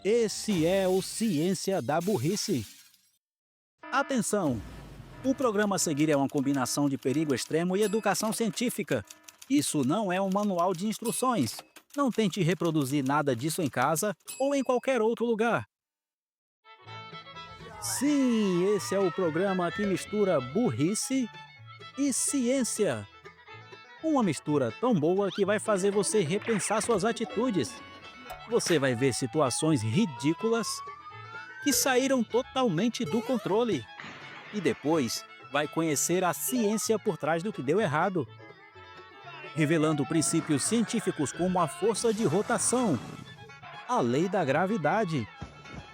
Esse é o Ciência da Burrice. Atenção! O programa a seguir é uma combinação de perigo extremo e educação científica. Isso não é um manual de instruções. Não tente reproduzir nada disso em casa ou em qualquer outro lugar. Sim, esse é o programa que mistura burrice e ciência. Uma mistura tão boa que vai fazer você repensar suas atitudes. Você vai ver situações ridículas que saíram totalmente do controle. E depois vai conhecer a ciência por trás do que deu errado, revelando princípios científicos como a força de rotação, a lei da gravidade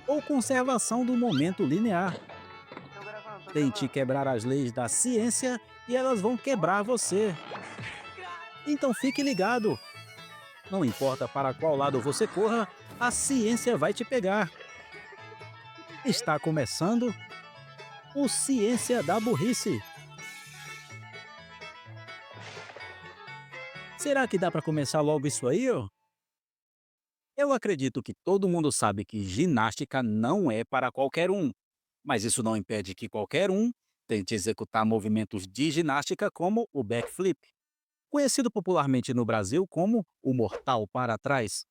ou conservação do momento linear. Tente quebrar as leis da ciência e elas vão quebrar você. Então fique ligado. Não importa para qual lado você corra, a ciência vai te pegar. Está começando o Ciência da Burrice. Será que dá para começar logo isso aí, ó? Eu acredito que todo mundo sabe que ginástica não é para qualquer um, mas isso não impede que qualquer um tente executar movimentos de ginástica como o backflip, conhecido popularmente no Brasil como o mortal para trás.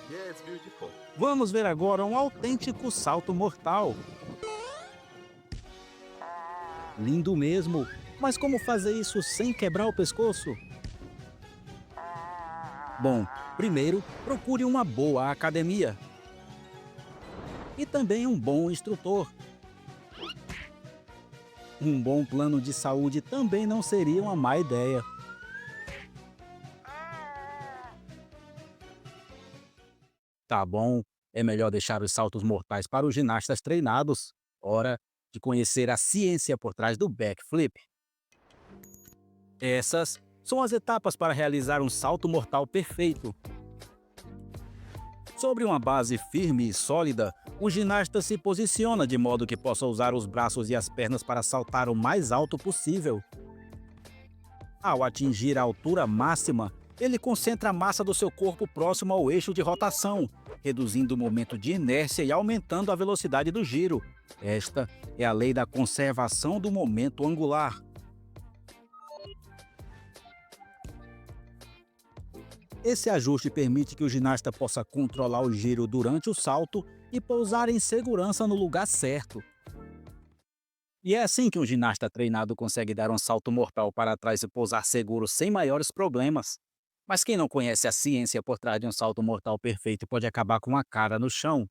Yes, beautiful. Vamos ver agora um autêntico salto mortal. Lindo mesmo, mas como fazer isso sem quebrar o pescoço? Bom, primeiro, procure uma boa academia e também um bom instrutor. Um bom plano de saúde também não seria uma má ideia. Tá bom, é melhor deixar os saltos mortais para os ginastas treinados. Hora de conhecer a ciência por trás do backflip. Essas são as etapas para realizar um salto mortal perfeito. Sobre uma base firme e sólida, o ginasta se posiciona de modo que possa usar os braços e as pernas para saltar o mais alto possível. Ao atingir a altura máxima, ele concentra a massa do seu corpo próximo ao eixo de rotação, reduzindo o momento de inércia e aumentando a velocidade do giro. Esta é a lei da conservação do momento angular. Esse ajuste permite que o ginasta possa controlar o giro durante o salto e pousar em segurança no lugar certo. E é assim que um ginasta treinado consegue dar um salto mortal para trás e pousar seguro sem maiores problemas. Mas quem não conhece a ciência por trás de um salto mortal perfeito pode acabar com a cara no chão.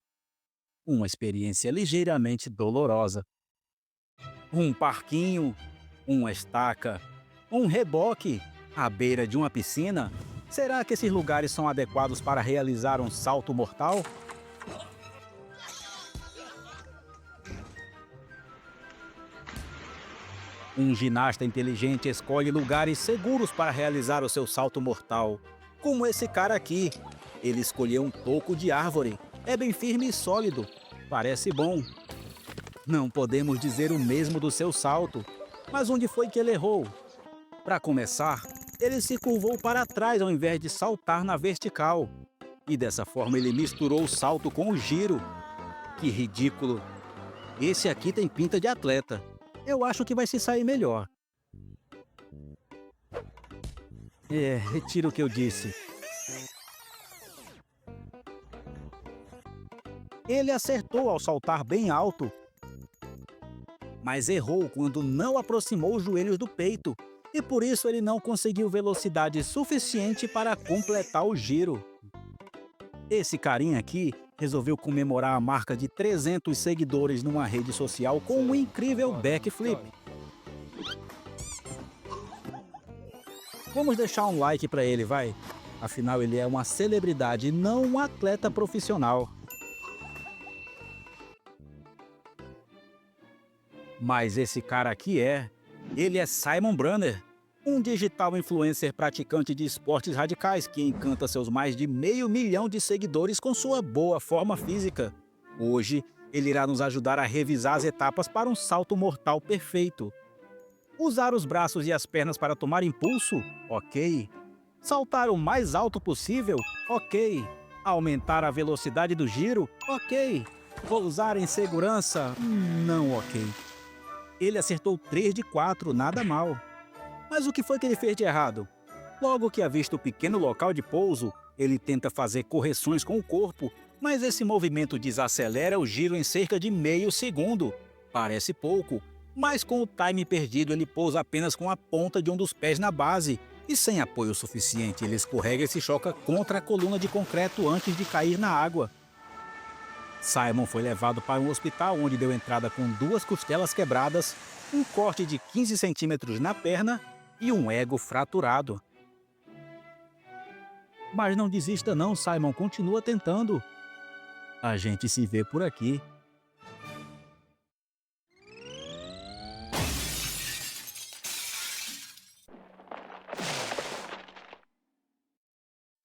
Uma experiência ligeiramente dolorosa. Um parquinho, uma estaca, um reboque à beira de uma piscina. Será que esses lugares são adequados para realizar um salto mortal? Um ginasta inteligente escolhe lugares seguros para realizar o seu salto mortal. Como esse cara aqui. Ele escolheu um toco de árvore. É bem firme e sólido. Parece bom. Não podemos dizer o mesmo do seu salto. Mas onde foi que ele errou? Para começar, ele se curvou para trás ao invés de saltar na vertical. E dessa forma ele misturou o salto com o giro. Que ridículo! Esse aqui tem pinta de atleta. Eu acho que vai se sair melhor. Retiro o que eu disse. Ele acertou ao saltar bem alto, mas errou quando não aproximou os joelhos do peito. E por isso ele não conseguiu velocidade suficiente para completar o giro. Esse carinha aqui resolveu comemorar a marca de 300 seguidores numa rede social com um incrível backflip. Vamos deixar um like para ele, vai? Afinal, ele é uma celebridade, não um atleta profissional. Mas esse cara aqui ele é Simon Brunner, um digital influencer praticante de esportes radicais que encanta seus mais de 500 mil de seguidores com sua boa forma física. Hoje, ele irá nos ajudar a revisar as etapas para um salto mortal perfeito. Usar os braços e as pernas para tomar impulso? Ok. Saltar o mais alto possível? Ok. Aumentar a velocidade do giro? Ok. Pousar em segurança? Não ok. Ele acertou 3 de 4, nada mal. Mas o que foi que ele fez de errado? Logo que avista o pequeno local de pouso, ele tenta fazer correções com o corpo, mas esse movimento desacelera o giro em cerca de meio segundo. Parece pouco, mas com o time perdido ele pousa apenas com a ponta de um dos pés na base, e sem apoio suficiente ele escorrega e se choca contra a coluna de concreto antes de cair na água. Simon foi levado para um hospital onde deu entrada com 2 costelas quebradas, um corte de 15 centímetros na perna e um ego fraturado. Mas não desista não, Simon, continua tentando. A gente se vê por aqui.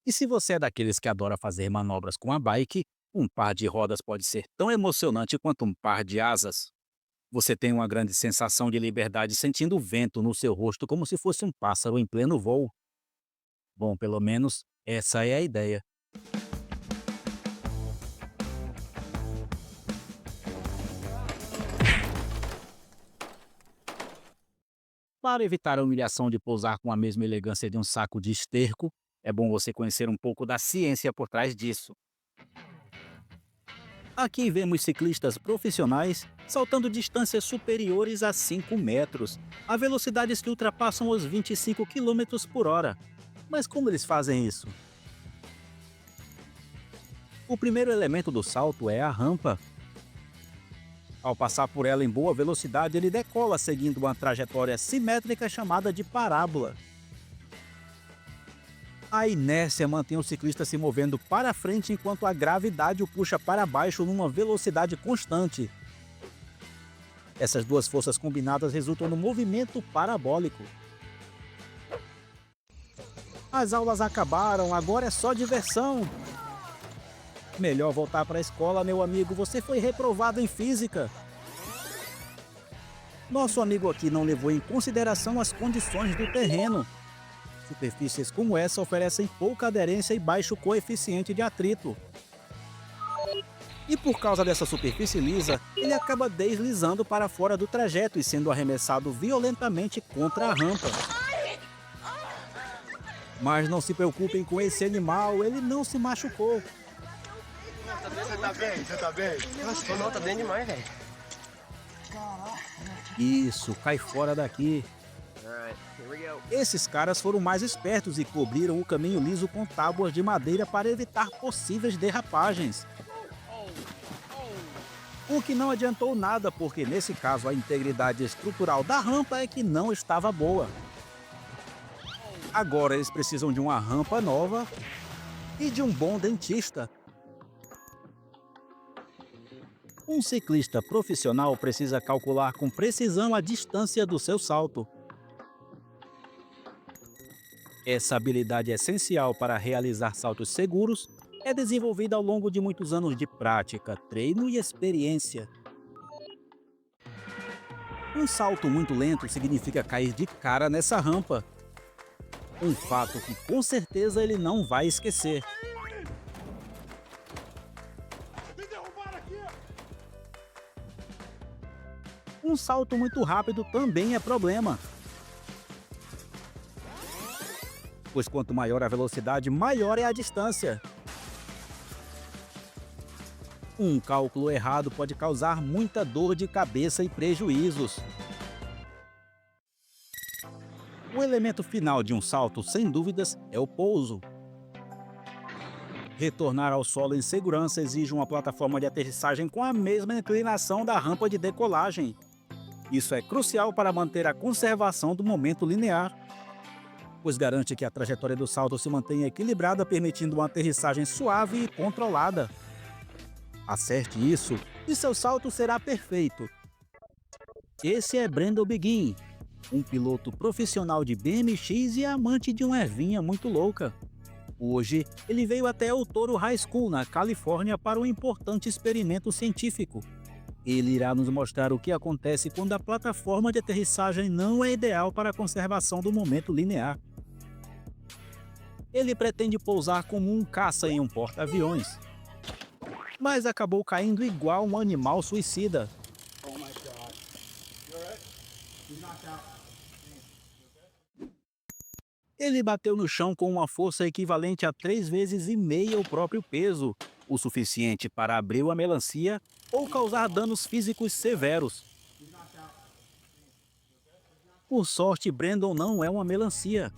E se você é daqueles que adora fazer manobras com a bike, um par de rodas pode ser tão emocionante quanto um par de asas. Você tem uma grande sensação de liberdade sentindo o vento no seu rosto como se fosse um pássaro em pleno voo. Bom, pelo menos essa é a ideia. Para evitar a humilhação de pousar com a mesma elegância de um saco de esterco, é bom você conhecer um pouco da ciência por trás disso. Aqui vemos ciclistas profissionais saltando distâncias superiores a 5 metros, a velocidades que ultrapassam os 25 quilômetros por hora. Mas como eles fazem isso? O primeiro elemento do salto é a rampa. Ao passar por ela em boa velocidade, ele decola seguindo uma trajetória simétrica chamada de parábola. A inércia mantém o ciclista se movendo para frente enquanto a gravidade o puxa para baixo numa velocidade constante. Essas duas forças combinadas resultam no movimento parabólico. As aulas acabaram, agora é só diversão. Melhor voltar para a escola, meu amigo, você foi reprovado em física. Nosso amigo aqui não levou em consideração as condições do terreno. Superfícies como essa oferecem pouca aderência e baixo coeficiente de atrito. E por causa dessa superfície lisa, ele acaba deslizando para fora do trajeto e sendo arremessado violentamente contra a rampa. Mas não se preocupem com esse animal, ele não se machucou. Você tá bem? Você tá bem? Nossa, não, tá bem demais, velho. Isso, cai fora daqui. Esses caras foram mais espertos e cobriram o caminho liso com tábuas de madeira para evitar possíveis derrapagens. O que não adiantou nada, porque nesse caso a integridade estrutural da rampa é que não estava boa. Agora eles precisam de uma rampa nova e de um bom dentista. Um ciclista profissional precisa calcular com precisão a distância do seu salto. Essa habilidade essencial para realizar saltos seguros é desenvolvida ao longo de muitos anos de prática, treino e experiência. Um salto muito lento significa cair de cara nessa rampa. Um fato que com certeza ele não vai esquecer. Um salto muito rápido também é problema. Pois quanto maior a velocidade, maior é a distância. Um cálculo errado pode causar muita dor de cabeça e prejuízos. O elemento final de um salto, sem dúvidas, é o pouso. Retornar ao solo em segurança exige uma plataforma de aterrissagem com a mesma inclinação da rampa de decolagem. Isso é crucial para manter a conservação do momento linear, pois garante que a trajetória do salto se mantenha equilibrada, permitindo uma aterrissagem suave e controlada. Acerte isso e seu salto será perfeito. Esse é Brandon Begin, um piloto profissional de BMX e amante de uma ervinha muito louca. Hoje, ele veio até o Toro High School, na Califórnia, para um importante experimento científico. Ele irá nos mostrar o que acontece quando a plataforma de aterrissagem não é ideal para a conservação do momento linear. Ele pretende pousar como um caça em um porta-aviões, mas acabou caindo igual um animal suicida. Oh my God. You alright? You knocked out. Ele bateu no chão com uma força equivalente a 3,5 vezes o próprio peso, o suficiente para abrir uma melancia ou causar danos físicos severos. Por sorte, Brandon não é uma melancia.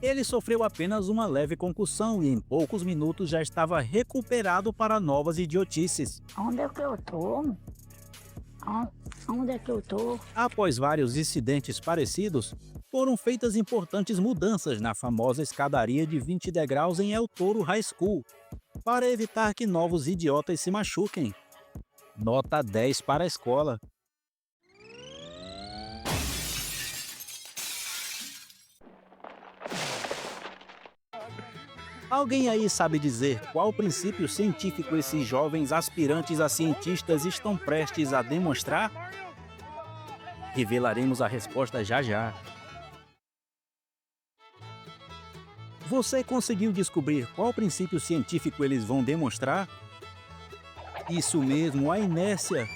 Ele sofreu apenas uma leve concussão e em poucos minutos já estava recuperado para novas idiotices. Onde é que eu tô? Onde é que eu tô? Após vários incidentes parecidos, foram feitas importantes mudanças na famosa escadaria de 20 degraus em El Toro High School, para evitar que novos idiotas se machuquem. Nota 10 para a escola. Alguém aí sabe dizer qual princípio científico esses jovens aspirantes a cientistas estão prestes a demonstrar? Revelaremos a resposta já já. Você conseguiu descobrir qual princípio científico eles vão demonstrar? Isso mesmo, a inércia.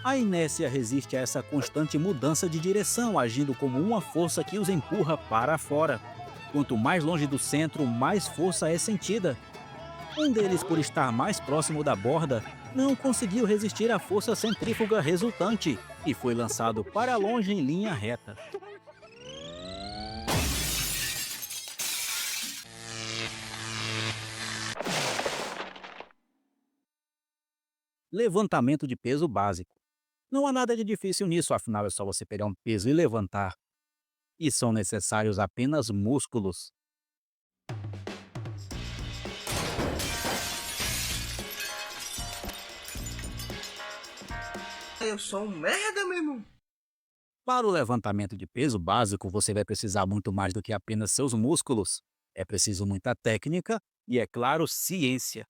A inércia resiste a essa constante mudança de direção, agindo como uma força que os empurra para fora. Quanto mais longe do centro, mais força é sentida. Um deles, por estar mais próximo da borda, não conseguiu resistir à força centrífuga resultante e foi lançado para longe em linha reta. Levantamento de peso básico. Não há nada de difícil nisso, afinal é só você pegar um peso e levantar. E são necessários apenas músculos. Eu sou um merda, meu irmão. Para o levantamento de peso básico, você vai precisar muito mais do que apenas seus músculos. É preciso muita técnica e, é claro, ciência.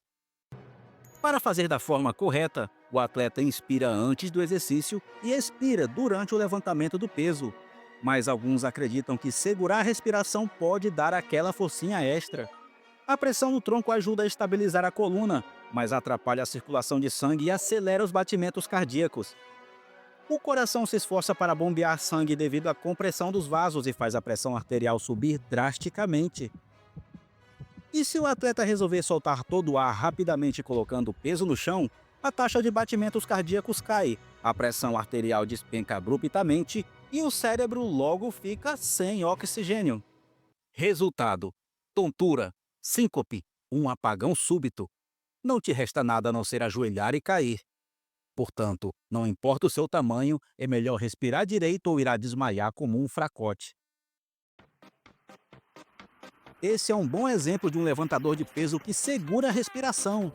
Para fazer da forma correta, o atleta inspira antes do exercício e expira durante o levantamento do peso. Mas alguns acreditam que segurar a respiração pode dar aquela forcinha extra. A pressão no tronco ajuda a estabilizar a coluna, mas atrapalha a circulação de sangue e acelera os batimentos cardíacos. O coração se esforça para bombear sangue devido à compressão dos vasos e faz a pressão arterial subir drasticamente. E se o atleta resolver soltar todo o ar rapidamente colocando o peso no chão, a taxa de batimentos cardíacos cai, a pressão arterial despenca abruptamente e o cérebro logo fica sem oxigênio. Resultado: tontura, síncope, um apagão súbito. Não te resta nada a não ser ajoelhar e cair. Portanto, não importa o seu tamanho, é melhor respirar direito ou irá desmaiar como um fracote. Esse é um bom exemplo de um levantador de peso que segura a respiração.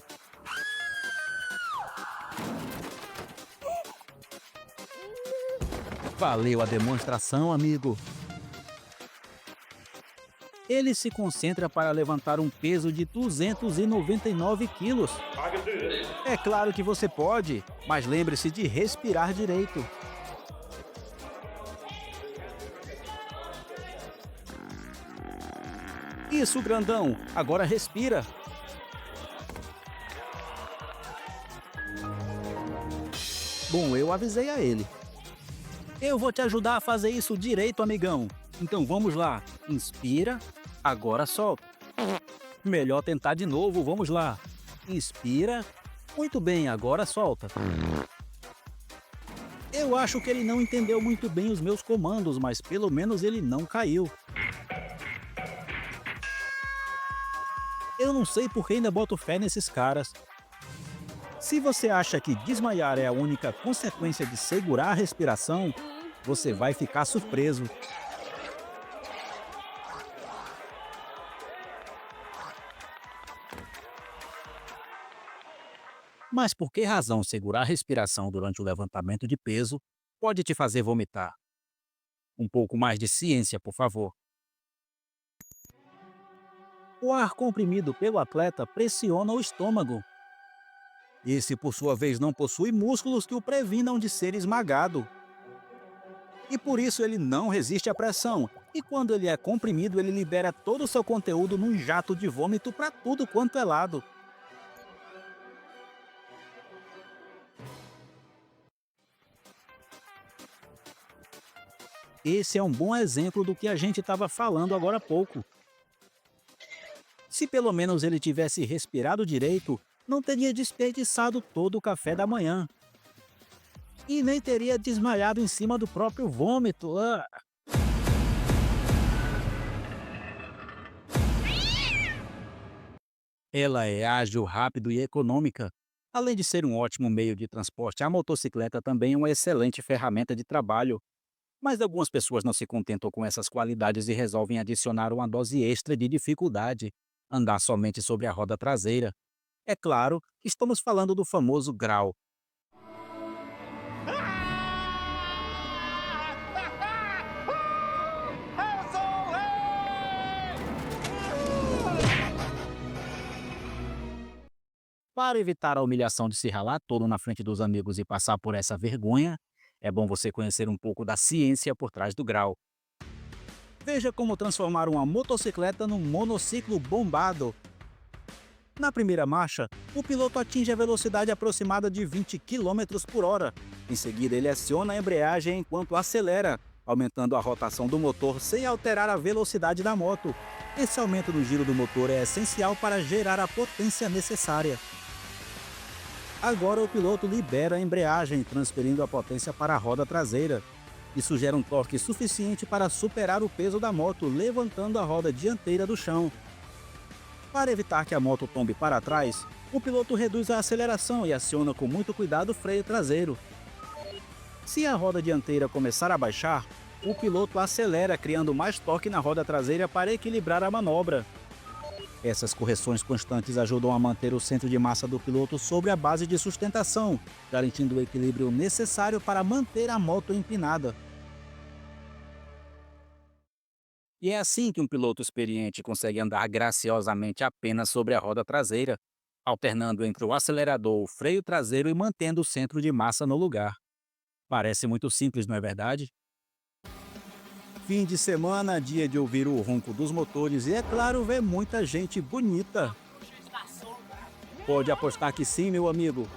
Valeu a demonstração, amigo. Ele se concentra para levantar um peso de 299 quilos. É claro que você pode, mas lembre-se de respirar direito. Isso, grandão. Agora respira. Bom, eu avisei a ele. Eu vou te ajudar a fazer isso direito, amigão. Então vamos lá. Inspira, agora solta. Melhor tentar de novo, vamos lá. Inspira. Muito bem, agora solta. Eu acho que ele não entendeu muito bem os meus comandos, mas pelo menos ele não caiu. Eu não sei por que ainda boto fé nesses caras. Se você acha que desmaiar é a única consequência de segurar a respiração, você vai ficar surpreso. Mas por que razão segurar a respiração durante o levantamento de peso pode te fazer vomitar? Um pouco mais de ciência, por favor. O ar comprimido pelo atleta pressiona o estômago. Esse, por sua vez, não possui músculos que o previnam de ser esmagado. E por isso ele não resiste à pressão, E quando ele é comprimido, ele libera todo o seu conteúdo num jato de vômito para tudo quanto é lado. Esse é um bom exemplo do que a gente estava falando agora há pouco. Se pelo menos ele tivesse respirado direito, não teria desperdiçado todo o café da manhã. E nem teria desmaiado em cima do próprio vômito. Ela é ágil, rápido e econômica. Além de ser um ótimo meio de transporte, a motocicleta também é uma excelente ferramenta de trabalho. Mas algumas pessoas não se contentam com essas qualidades e resolvem adicionar uma dose extra de dificuldade: andar somente sobre a roda traseira. É claro que estamos falando do famoso grau. Para evitar a humilhação de se ralar todo na frente dos amigos e passar por essa vergonha, é bom você conhecer um pouco da ciência por trás do grau. Veja como transformar uma motocicleta num monociclo bombado. Na primeira marcha, o piloto atinge a velocidade aproximada de 20 km por hora. Em seguida, ele aciona a embreagem enquanto acelera, aumentando a rotação do motor sem alterar a velocidade da moto. Esse aumento do giro do motor é essencial para gerar a potência necessária. Agora o piloto libera a embreagem, transferindo a potência para a roda traseira. Isso gera um torque suficiente para superar o peso da moto, levantando a roda dianteira do chão. Para evitar que a moto tombe para trás, o piloto reduz a aceleração e aciona com muito cuidado o freio traseiro. Se a roda dianteira começar a baixar, o piloto acelera, criando mais torque na roda traseira para equilibrar a manobra. Essas correções constantes ajudam a manter o centro de massa do piloto sobre a base de sustentação, garantindo o equilíbrio necessário para manter a moto empinada. E é assim que um piloto experiente consegue andar graciosamente apenas sobre a roda traseira, alternando entre o acelerador, o freio traseiro e mantendo o centro de massa no lugar. Parece muito simples, não é verdade? Fim de semana, dia de ouvir o ronco dos motores e, é claro, ver muita gente bonita. Pode apostar que sim, meu amigo.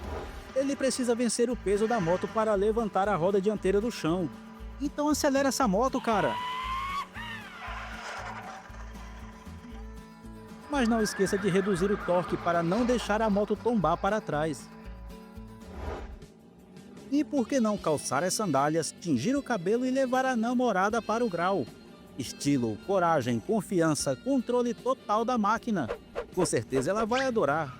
Ele precisa vencer o peso da moto para levantar a roda dianteira do chão. Então acelera essa moto, cara. Mas não esqueça de reduzir o torque para não deixar a moto tombar para trás. E por que não calçar as sandálias, tingir o cabelo e levar a namorada para o grau? Estilo, coragem, confiança, controle total da máquina. Com certeza ela vai adorar.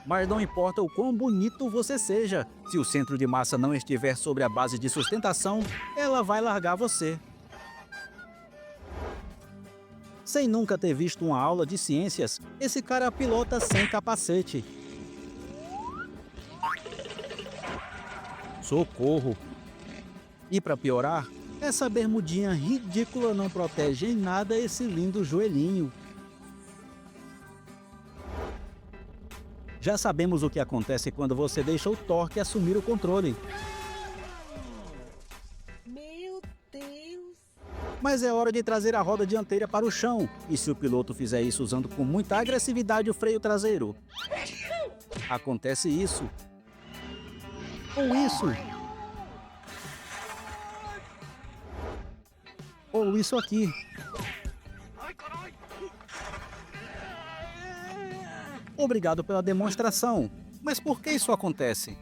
Mas não importa o quão bonito você seja, se o centro de massa não estiver sobre a base de sustentação, ela vai largar você. Sem nunca ter visto uma aula de ciências, esse cara pilota sem capacete. Socorro! E para piorar, essa bermudinha ridícula não protege em nada esse lindo joelhinho. Já sabemos o que acontece quando você deixa o torque assumir o controle. Meu Deus! Mas é hora de trazer a roda dianteira para o chão. E se o piloto fizer isso usando com muita agressividade o freio traseiro? Acontece isso. Ou isso. Ou isso aqui. Obrigado pela demonstração. Mas por que isso acontece?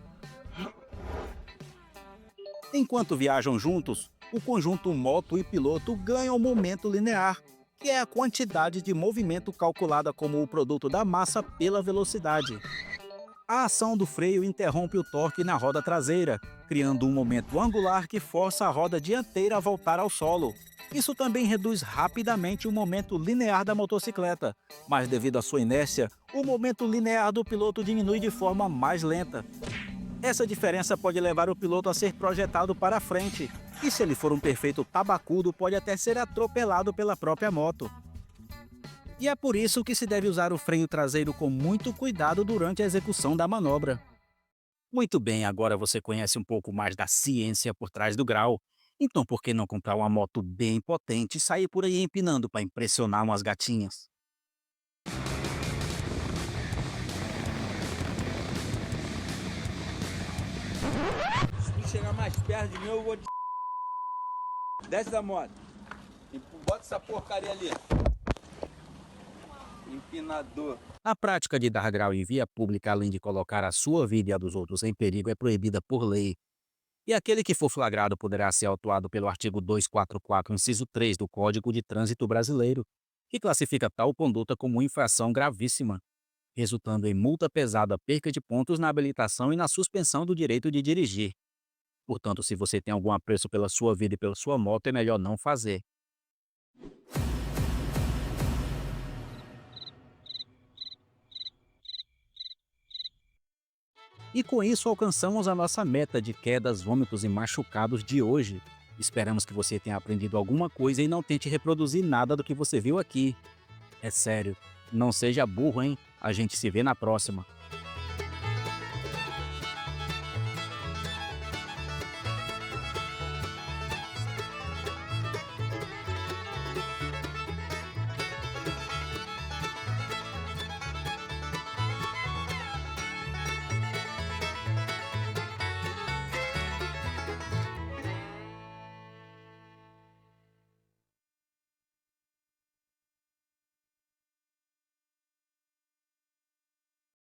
Enquanto viajam juntos, o conjunto moto e piloto ganha o momento linear, que é a quantidade de movimento calculada como o produto da massa pela velocidade. A ação do freio interrompe o torque na roda traseira, criando um momento angular que força a roda dianteira a voltar ao solo. Isso também reduz rapidamente o momento linear da motocicleta, mas devido à sua inércia, o momento linear do piloto diminui de forma mais lenta. Essa diferença pode levar o piloto a ser projetado para frente, e se ele for um perfeito tabacudo, pode até ser atropelado pela própria moto. E é por isso que se deve usar o freio traseiro com muito cuidado durante a execução da manobra. Muito bem, agora você conhece um pouco mais da ciência por trás do grau. Então por que não comprar uma moto bem potente e sair por aí empinando para impressionar umas gatinhas? Se tu chegar mais perto de mim, eu vou te... Desce da moto. E bota essa porcaria ali. Empinador. A prática de dar grau em via pública, além de colocar a sua vida e a dos outros em perigo, é proibida por lei. E aquele que for flagrado poderá ser autuado pelo artigo 244, inciso 3 do Código de Trânsito Brasileiro, que classifica tal conduta como infração gravíssima, resultando em multa pesada, perca de pontos na habilitação e na suspensão do direito de dirigir. Portanto, se você tem algum apreço pela sua vida e pela sua moto, é melhor não fazer. E com isso alcançamos a nossa meta de quedas, vômitos e machucados de hoje. Esperamos que você tenha aprendido alguma coisa e não tente reproduzir nada do que você viu aqui. É sério, não seja burro, hein? A gente se vê na próxima.